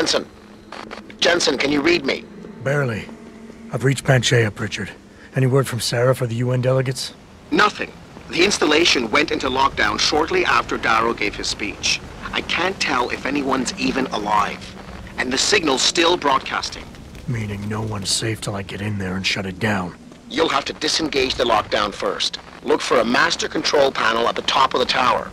Jensen? Jensen, can you read me? Barely. I've reached Panchea, Pritchard. Any word from Sarah for the UN delegates? Nothing. The installation went into lockdown shortly after Darrow gave his speech. I can't tell if anyone's even alive. And the signal's still broadcasting. Meaning no one's safe till I get in there and shut it down. You'll have to disengage the lockdown first. Look for a master control panel at the top of the tower.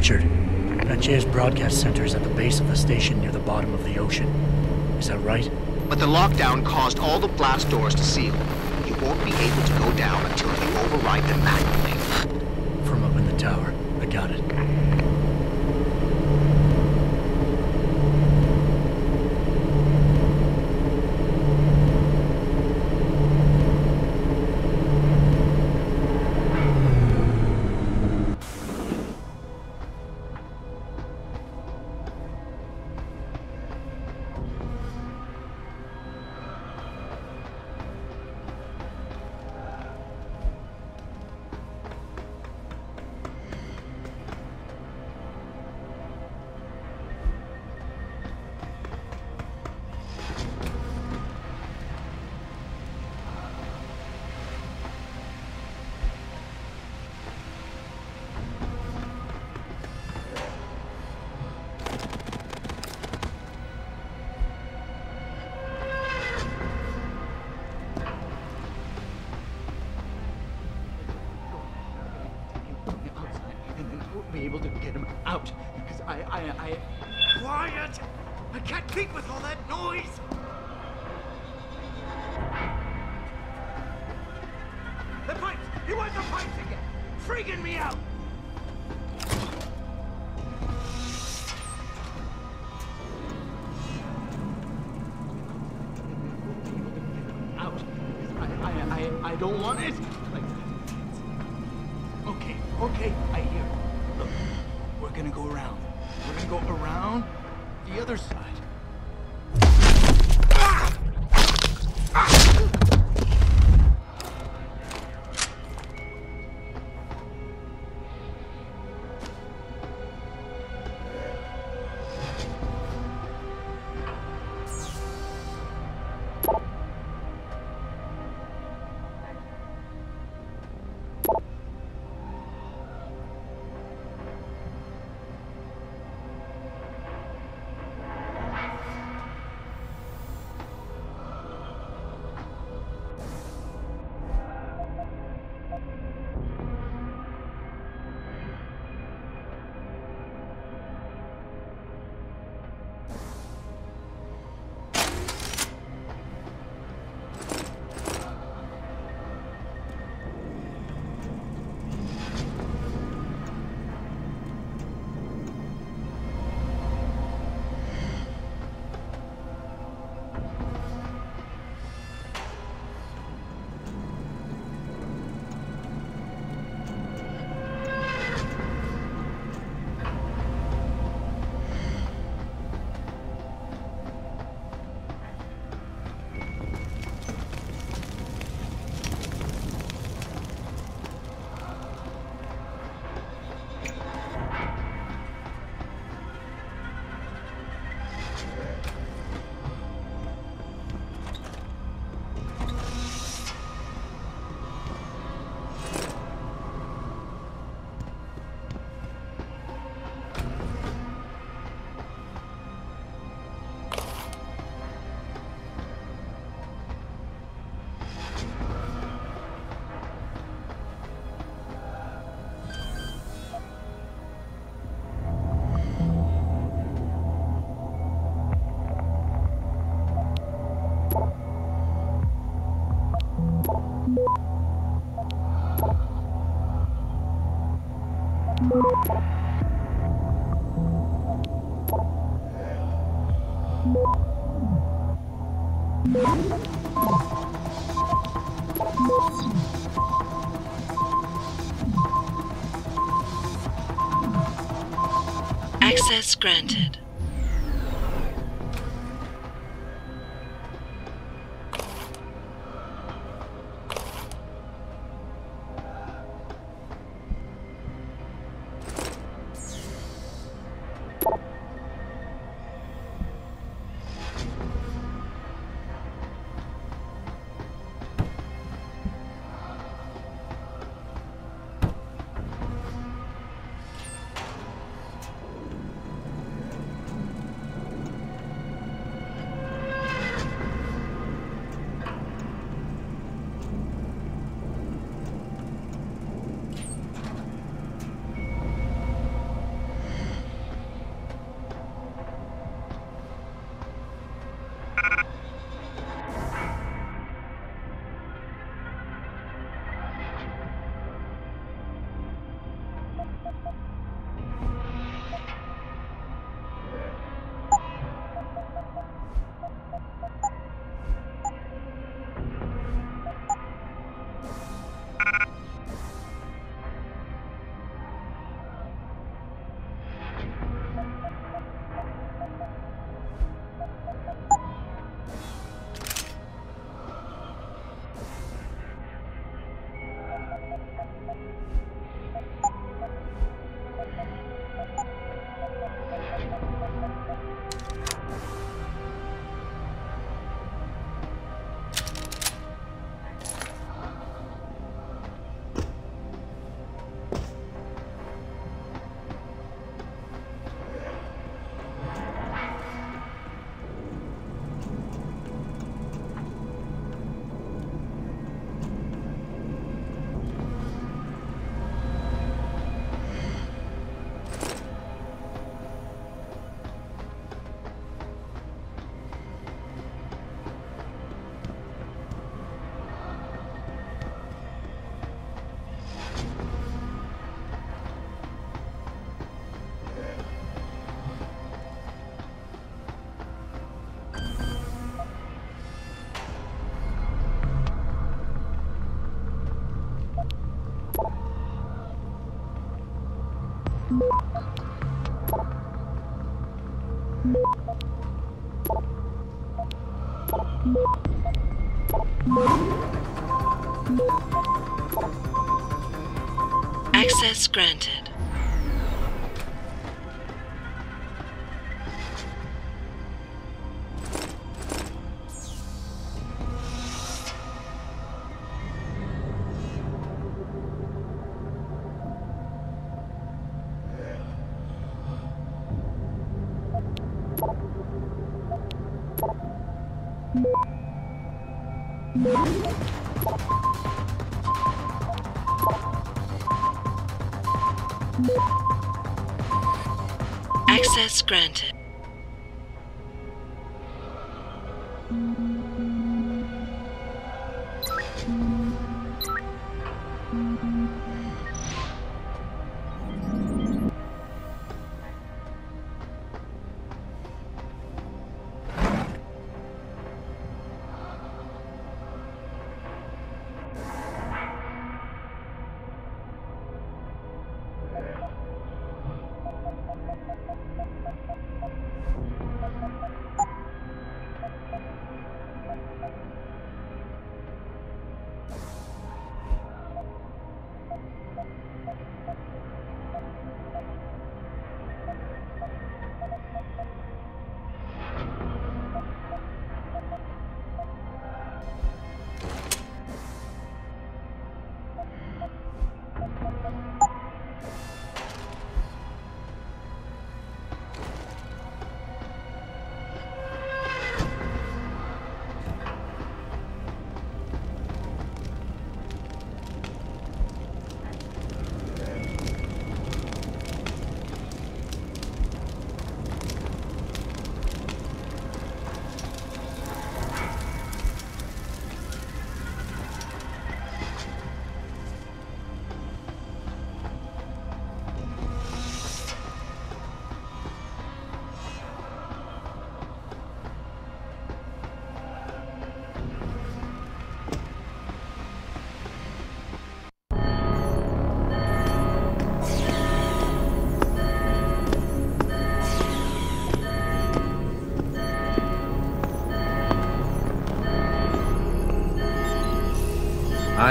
Pritchard, Panchea's broadcast center is at the base of the station near the bottom of the ocean. Is that right? But the lockdown caused all the blast doors to seal. You won't be able to go down until you override them manually. From up in the tower. I got it. Be able to get him out because I quiet! I can't think with all that noise. The pipes! He wants the pipes again! Freaking me out! Out because I don't want it. Okay, I hear. Look, we're gonna go around. We're gonna go around the other side. Access granted. Access granted. Access granted.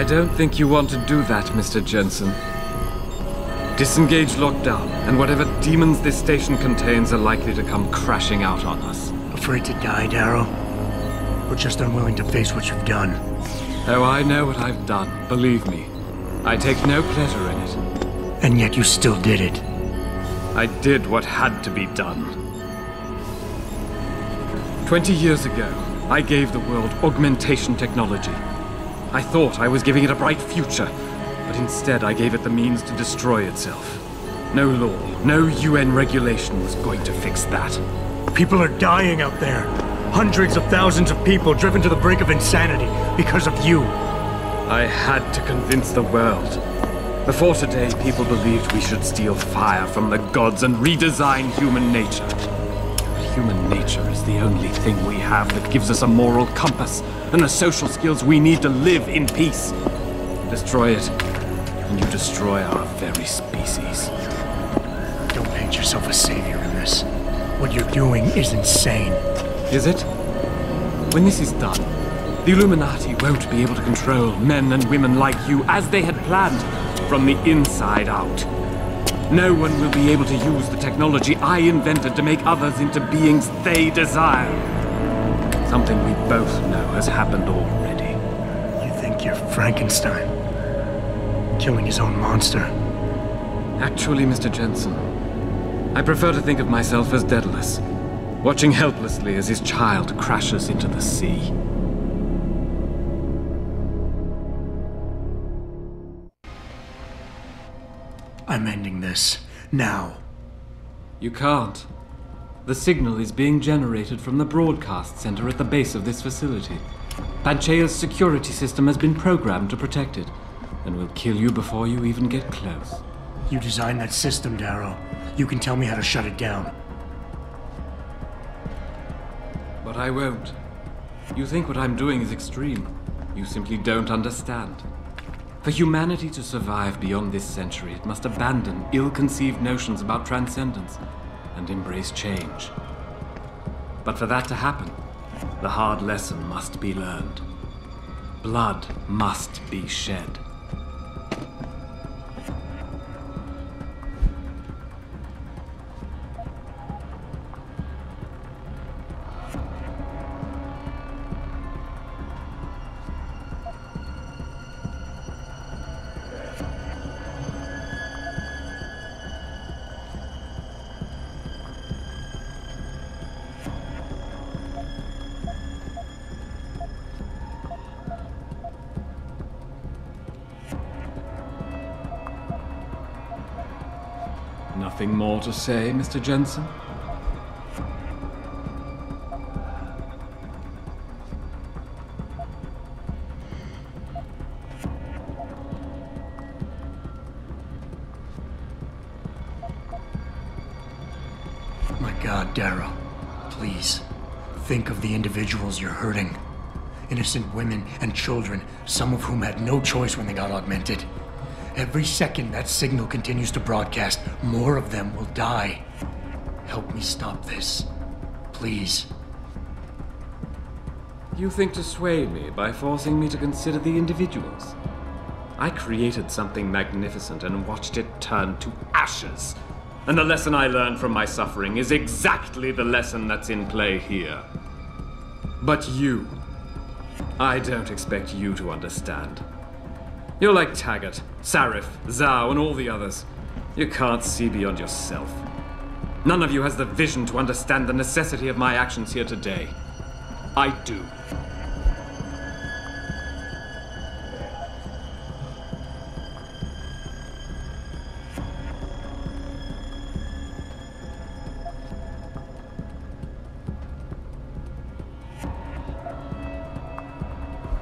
I don't think you want to do that, Mr. Jensen. Disengage lockdown, and whatever demons this station contains are likely to come crashing out on us. Afraid to die, Darrow? Or just unwilling to face what you've done? Oh, I know what I've done, believe me. I take no pleasure in it. And yet you still did it. I did what had to be done. 20 years ago, I gave the world augmentation technology. I thought I was giving it a bright future, but instead I gave it the means to destroy itself. No law, no UN regulation was going to fix that. People are dying out there. Hundreds of thousands of people driven to the brink of insanity because of you. I had to convince the world. Before today, people believed we should steal fire from the gods and redesign human nature. But human nature is the only thing we have that gives us a moral compass and the social skills we need to live in peace. Destroy it, and you destroy our very species. Don't paint yourself a savior in this. What you're doing is insane. Is it? When this is done, the Illuminati won't be able to control men and women like you as they had planned, from the inside out. No one will be able to use the technology I invented to make others into beings they desire. Something we both know has happened already. You think you're Frankenstein? Killing his own monster? Actually, Mr. Jensen, I prefer to think of myself as Daedalus, watching helplessly as his child crashes into the sea. I'm ending this. Now. You can't. The signal is being generated from the broadcast center at the base of this facility. Panchea's security system has been programmed to protect it, and will kill you before you even get close. You designed that system, Darrow. You can tell me how to shut it down. But I won't. You think what I'm doing is extreme. You simply don't understand. For humanity to survive beyond this century, it must abandon ill-conceived notions about transcendence and embrace change. But for that to happen, the hard lesson must be learned. Blood must be shed. Nothing more to say, Mr. Jensen? My God, Darrow. Please. Think of the individuals you're hurting. Innocent women and children, some of whom had no choice when they got augmented. Every second that signal continues to broadcast, more of them will die. Help me stop this. Please. You think to sway me by forcing me to consider the individuals? I created something magnificent and watched it turn to ashes. And the lesson I learned from my suffering is exactly the lesson that's in play here. But you, I don't expect you to understand. You're like Taggart, Sarif, Zhao, and all the others. You can't see beyond yourself. None of you has the vision to understand the necessity of my actions here today. I do.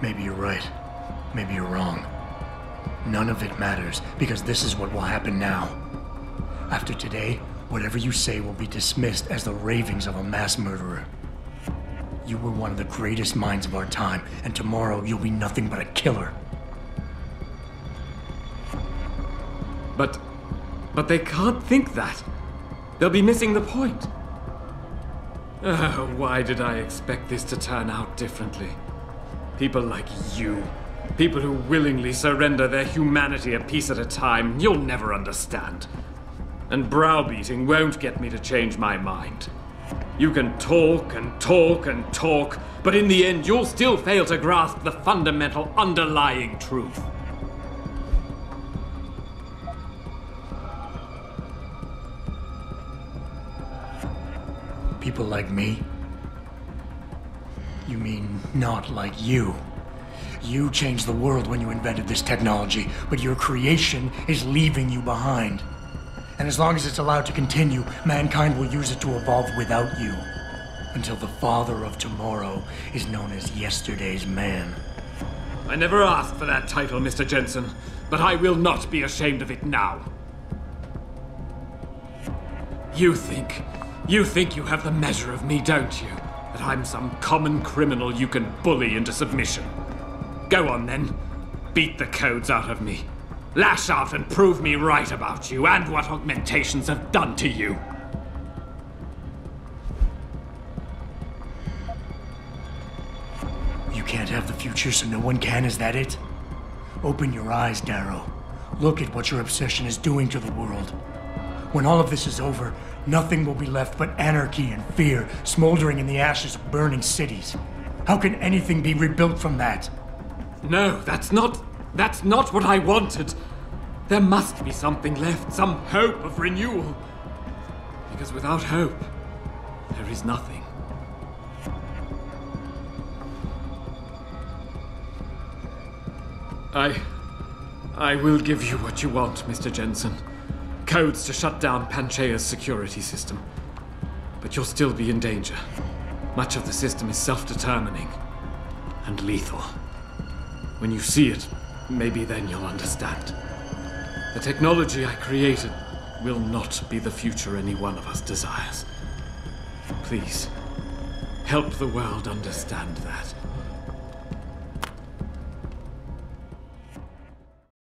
Maybe you're right. Maybe you're wrong. None of it matters, because this is what will happen now. After today, whatever you say will be dismissed as the ravings of a mass murderer. You were one of the greatest minds of our time, and tomorrow you'll be nothing but a killer. But they can't think that. They'll be missing the point. Why did I expect this to turn out differently? People like you. People who willingly surrender their humanity a piece at a time, you'll never understand. And browbeating won't get me to change my mind. You can talk and talk and talk, but in the end you'll still fail to grasp the fundamental underlying truth. People like me? You mean not like you? You changed the world when you invented this technology, but your creation is leaving you behind. And as long as it's allowed to continue, mankind will use it to evolve without you. until the father of tomorrow is known as yesterday's man. I never asked for that title, Mr. Jensen, but I will not be ashamed of it now. You think you have the measure of me, don't you? That I'm some common criminal you can bully into submission. Go on then, beat the codes out of me. Lash out and prove me right about you and what augmentations have done to you. You can't have the future, so no one can, is that it? Open your eyes, Darrow. Look at what your obsession is doing to the world. When all of this is over, nothing will be left but anarchy and fear, smoldering in the ashes of burning cities. How can anything be rebuilt from that? No, that's not what I wanted. There must be something left, some hope of renewal. Because without hope, there is nothing. I will give you what you want, Mr. Jensen. Codes to shut down Panchaea's security system. But you'll still be in danger. Much of the system is self-determining and lethal. When you see it, maybe then you'll understand. The technology I created will not be the future any one of us desires. Please, help the world understand that.